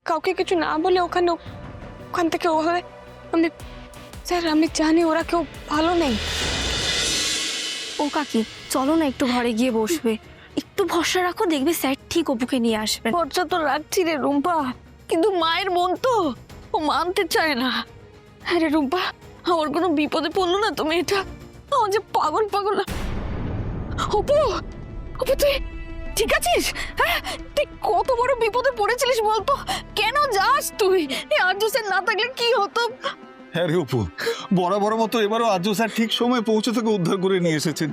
কাউকে কিছু না বলে ওখান থেকে ওভাবে স্যার আমি জানি ওরা কেউ ভালো নেই। ও কাকি চলো না একটু ঘরে গিয়ে বসবে, একটু ভরসা রাখো, দেখবে স্যার ঠিক অপুকে নিয়ে আসবে। ভরসা তো রাখছি রে রুম্পা, কিন্তু মায়ের মন তো ও মানতে চায় না। হ্যাঁ রে রুম্পা, আমার কোনো বিপদে পড়লো না তুমি, এটা আমার যে পাগল অপু অপু তুই ঠিক আছিস? হ্যাঁ তুই কত বড় বিপদে পড়েছিলিস বলতো, কেন যাস তুই? আর্য স্যার না থাকলে কি হতো? হ্যাঁ রে অপু, বরাবর মতো এবারও আর্য স্যার ঠিক সময় পৌঁছে থেকে উদ্ধার করে নিয়ে এসেছেন।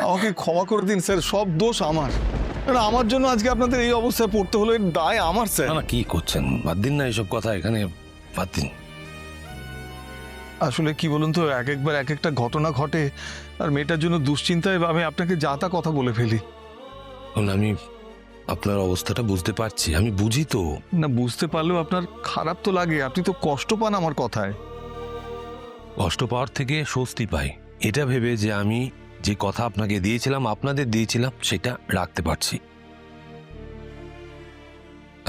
আমাকে ক্ষমা করে দিন স্যার, সব দোষ আমার। আমার জন্য আজকে আপনাদের এই অবস্থায় পড়তে হলো, এর দায় আমার স্যার। না কি করছেন, বাদ দিন না এইসব কথা, এখানে বাদ দিন। আসলে কি বলুন তো, একবার এক একটা ঘটনা ঘটে আর মেয়েটার জন্য দুশ্চিন্তায় আমি আপনাকে যা তা কথা বলে ফেলি। আমি আপনার অবস্থাটা বুঝতে পারছি, আমি বুঝি তো। না বুঝতে পারলেও আপনার খারাপ তো লাগে, আপনি তো কষ্ট পান আমার কথায়। কষ্ট পাওয়ার থেকে স্বস্তি পাই এটা ভেবে যে আমি যে কথা আপনাকে দিয়েছিলাম, আপনাদের দিয়েছিলাম, সেটা রাখতে পারছি।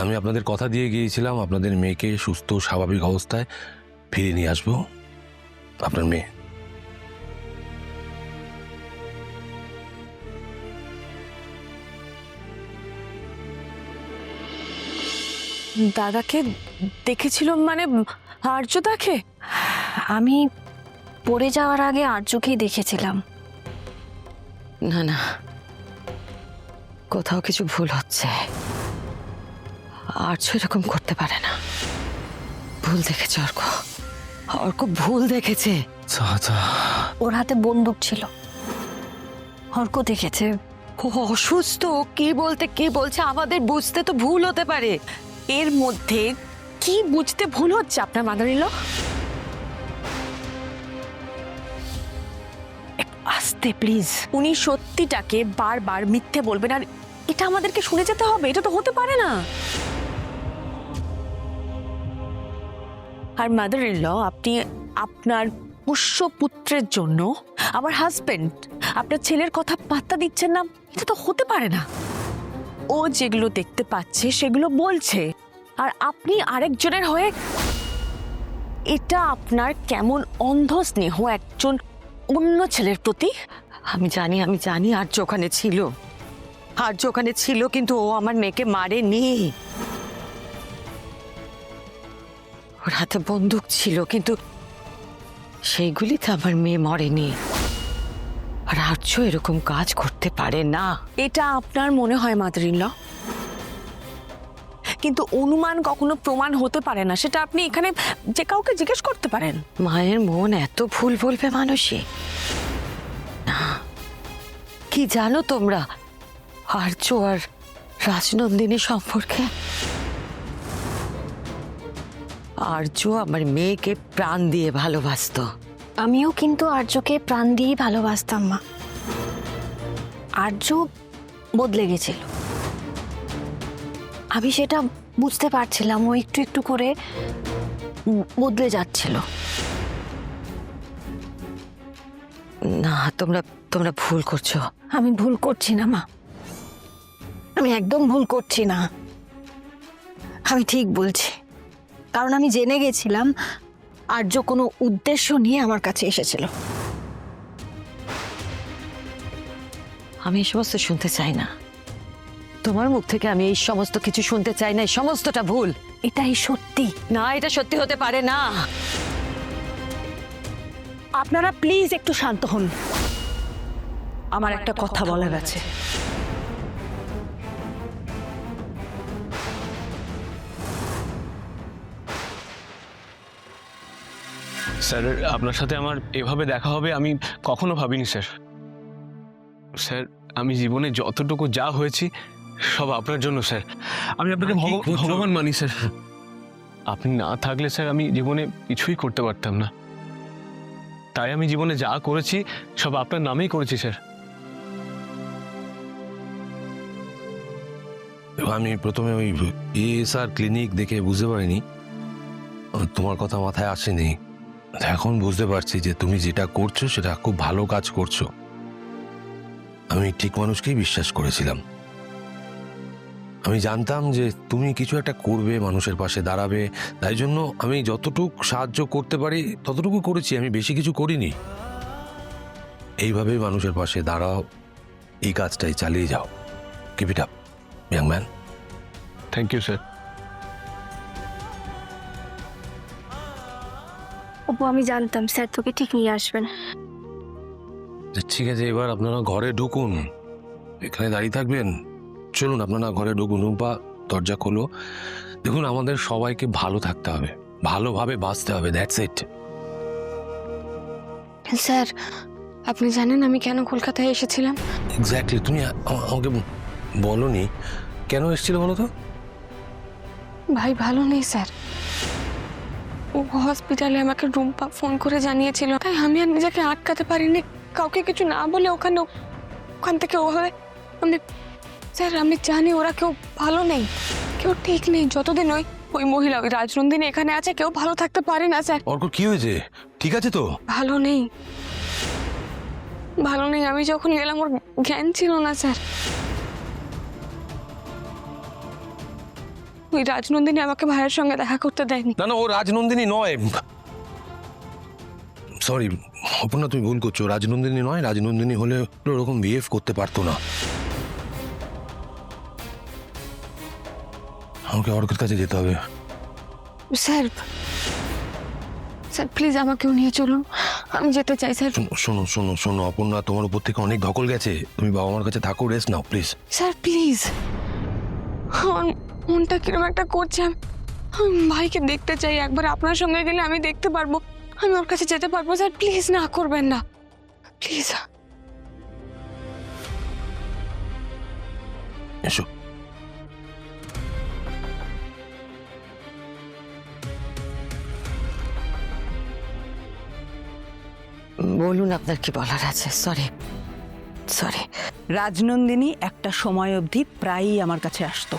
আমি আপনাদের কথা দিয়ে গিয়েছিলাম আপনাদের মেয়েকে সুস্থ স্বাভাবিক অবস্থায় ফিরিয়ে নিয়ে আসবো। আপনার মেয়ে দাদাকে দেখেছিল মানে আর্যদাকে? আমি পড়ে যাওয়ার আগে আর্যকেই দেখেছিলাম। না না, কোথাও কিছু ভুল হচ্ছে। আর্য এরকম করতে পারে না। ভুল দেখেছে অর্ক ভুল দেখেছে। ওর হাতে বন্দুক ছিল, অর্ক দেখেছে। ও অসুস্থ, কি বলতে কি বলছে আমাদের বুঝতে তো ভুল হতে পারে। এর মধ্যে কি বুঝতে ভুল হচ্ছে আপনার মাদারিল? আস্তে প্লিজ। উনি সত্যিটাকে বারবার মিথ্যে বলবেন আর এটা আমাদেরকে শুনে যেতে হবে? এটা তো হতে পারে না। আর মাদার ইন ল, আপনি আপনার পোষ্যপুত্রের জন্য আমার হাজবেন্ড, আপনার ছেলের কথা পাত্তা দিচ্ছেন না, এটা তো হতে পারে না। ও যেগুলো দেখতে পাচ্ছে সেগুলো বলছে, আর আপনি আরেকজনের হয়ে, এটা আপনার কেমন অন্ধ স্নেহ একজন অন্য ছেলের প্রতি। আমি জানি আর্য ওখানে ছিল, কিন্তু ও আমার মেয়েকে মারেনি। ওর হাতে বন্দুক ছিল, কিন্তু সেইগুলিতে আমার মেয়ে মরেনি। আর আর্য এরকম কাজ করতে পারে না। এটা আপনার মনে হয় মাদার ইন ল, কিন্তু অনুমান কখনো প্রমাণ হতে পারে না। সেটা আপনি এখানে যে কাউকে জিজ্ঞেস করতে পারেন। মায়ের মন এত ভুল বলবে মানুষই? না, কি জানো তোমরা আর্য আর রাজনন্দিনী সম্পর্কে? আর্য আমার মেয়েকে প্রাণ দিয়ে ভালোবাসতো। আমিও কিন্তু আর্যকে প্রাণ দিয়েই ভালোবাসতাম মা। আর্য বদলে গেছিল, আমি সেটা বুঝতে পারছিলাম। ও একটু একটু করে বদলে যাচ্ছিল। না, তোমরা ভুল করছো। আমি ভুল করছি না মা, আমি একদম ভুল করছি না, আমি ঠিক বলছি। কারণ আমি জেনে গেছিলাম আর্য কোনো উদ্দেশ্য নিয়ে আমার কাছে এসেছিল। আমি এই সমস্ত শুনতে চাই না, তোমার মুখ থেকে আমি এই সমস্ত কিছু শুনতে চাই না। এই সমস্তটা ভুল। এটাই সত্যি। না, এটা সত্যি হতে পারে না। আপনারা প্লিজ একটু শান্ত হন, আমার একটা কথা বলার আছে। স্যার, আপনার সাথে আমার এভাবে দেখা হবে আমি কখনো ভাবিনি স্যার। স্যার, আমি জীবনে যতটুকু যা হয়েছি সব আপনার জন্য স্যার। আমি আপনাকে ভগবান মানি স্যার। আপনি না থাকলে স্যার আমি জীবনে কিছুই করতে পারতাম না। তাই আমি জীবনে যা করেছি সব আপনার নামেই করেছি স্যার। আমি প্রথমে ওই ESR ক্লিনিক দেখে বুঝতে পারিনি, তোমার কথা মাথায় আসেনি। এখন বুঝতে পারছি যে তুমি যেটা করছো সেটা খুব ভালো কাজ করছো। আমি ঠিক মানুষকেই বিশ্বাস করেছিলাম। আমি জানতাম যে তুমি কিছু একটা করবে, মানুষের পাশে দাঁড়াবে, তাই জন্য আমি যতটুকু সাহায্য করতে পারি ততটুকু করেছি, আমি বেশি কিছু করিনি। এইভাবেই মানুষের পাশে দাঁড়াও, এই কাজটাই চালিয়ে যাও। Keep it up young man. Thank you sir. Apu আমি জানতাম স্যার তোকে ঠিক নিয়ে আসবেন। ঠিক আছে, এবার আপনারা ঘরে ঢুকুন। এখানে দাঁড়িয়ে থাকবেন? চলুন আপনারা ঘরে ঢুকুন। রুম্পা, দরজা খোলো। দেখুন, আমাদের সবাইকে ভালো থাকতে হবে, ভালোভাবে বাঁচতে হবে, দ্যাটস ইট। স্যার আপনি জানেন আমি কেন কলকাতায় এসেছিলাম? এক্স্যাক্টলি, তুমি আমাকে বলনি কেন এসেছিল বলো তো? ভাই ভালো নেই স্যার, ও হসপিটালে আমাকে রুম্পা ফোন করে জানিয়েছিল, তাই আমি আর নিজেকে আটকাতে পারিনি, কাউকে কিছু না বলে ওখান থেকে ওভাবে আমি স্যার আমি জানি ওরা কেউ ভালো নেই, কেউ ঠিক নেই। যতদিন ওই মহিলা ওই রাজনন্দিনী এখানে আছে কেউ ভালো থাকতে পারে না স্যার। অর্ক, কি হয়েছে? ঠিক আছে তো? ভালো নেই, ভালো নেই। আমি যখন গেলাম ওর জ্ঞান ছিল না স্যার। ওই রাজনন্দিনী আমাকে ভাইয়ের সঙ্গে দেখা করতে দেয়নি। না না, ও রাজনন্দিনী নয়। সরি অপর্ণা, তুমি ভুল করছো। রাজনন্দিনী নয়, রাজনন্দিনী হলে ওরকম বিহেভ করতে পারতো না। আমাকে অর্কের কাছে যেতে হবে। স্যার স্যার প্লিজ আমাকেও নিয়ে চলুন, আমি যেতে চাই স্যার। শোনো শোনো শোনো অপর্ণা, তোমার উপর থেকে অনেক ধকল গেছে, তুমি বাবা মার কাছে থাকো, rest now please. Sir please, আমার মনটা কিরকম একটা করছে, আমি ভাইকে দেখতে চাই একবার। আপনার সঙ্গে গেলে আমি দেখতে পারবো, আমি ওর কাছে যেতে পারবো। স্যার প্লিজ না করবেন না, প্লিজ। এসো। বলুন আপনার কি বলার আছে। Sorry sorry. রাজনন্দিনী একটা সময় অবধি প্রায়ই আমার কাছে আসতো।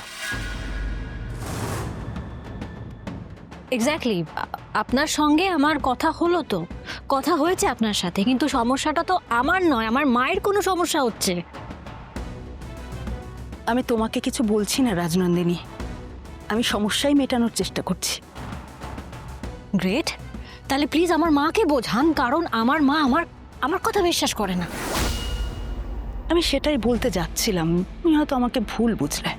এক্স্যাক্টলি, আপনার সঙ্গে আমার কথা হলো তো, কথা হয়েছে আপনার সাথে, কিন্তু সমস্যাটা তো আমার নয়, আমার মায়ের কোনো সমস্যা হচ্ছে। আমি তোমাকে কিছু বলছি না রাজনন্দিনী, আমি সমস্যাই মেটানোর চেষ্টা করছি। গ্রেট, তাহলে প্লিজ আমার মাকে বোঝান, কারণ আমার মা আমার কথা বিশ্বাস করে না। আমি সেটাই বলতে যাচ্ছিলাম, তুমি হয়তো আমাকে ভুল বুঝলে।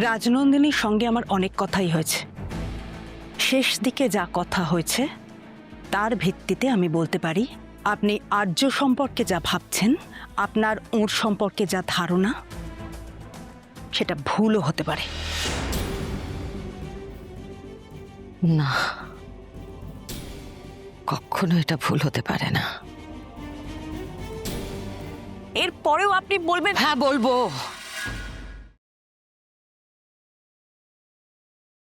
রাজনন্দিনীর সঙ্গে আমার অনেক কথাই হয়েছে, শেষ দিকে যা কথা হয়েছে তার ভিত্তিতে আমি বলতে পারি আপনি আর্য সম্পর্কে যা ভাবছেন, আপনার ওর সম্পর্কে যা ধারণা, সেটা ভুলও হতে পারে। না, কখনো এটা ভুল হতে পারে না। এরপরেও আপনি বলবেন? হ্যাঁ বলবো।